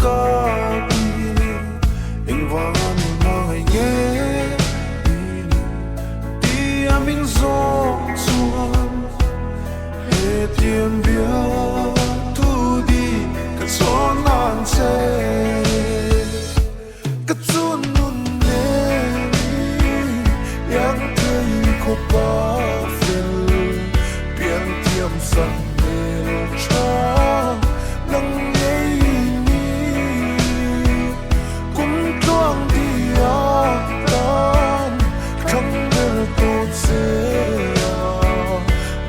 ka ing van mai nghe đi mình zong chuan he tiêm bia tu đi cái gió nan che cái chun nun nè yang thấy có ba phiền biển tiêm sân mê cha nắng ấy cũng choang đi tan không để tôi dễ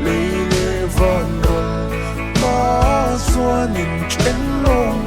lấy lệ van mà xóa nhìn trên lòng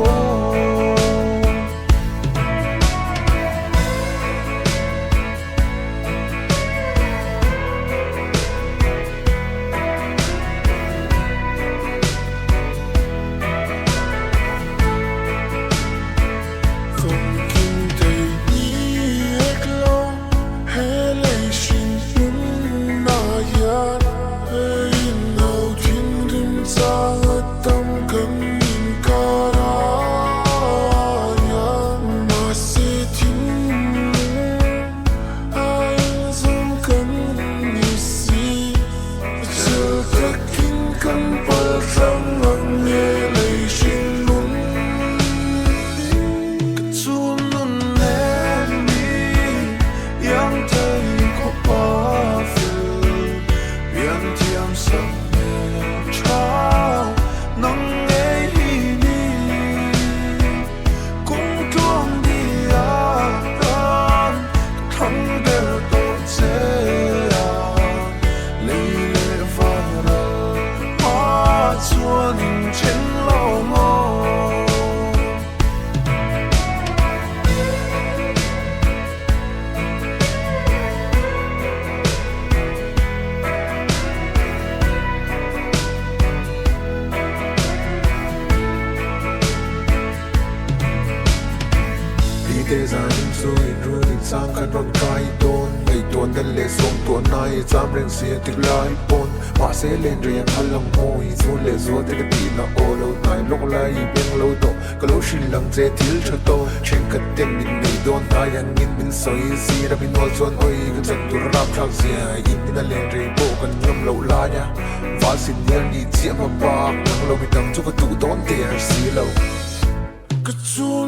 thế gian rồi rồi sang khăn rong trai tôn ngày tuần đến lệ sông tuần này dám rèn xia tiếc lại pon mà sẽ lên riêng ăn lòng môi rồi lệ rồi tiếc tí là ô lâu này lúc lại biến lâu độ cái lâu xin lòng dễ thiếu cho tôi trên cái tiếng mình này đón tai anh nhìn mình soi gì đã mình nói xuân ơi cái chân tôi rap chắc gì in mình đã lên riêng bộ cần nhom lâu la nha và xin nhớ đi chiếm mà bạc lâu mình đâm cho cái tủ đón tiền xí lâu cái chun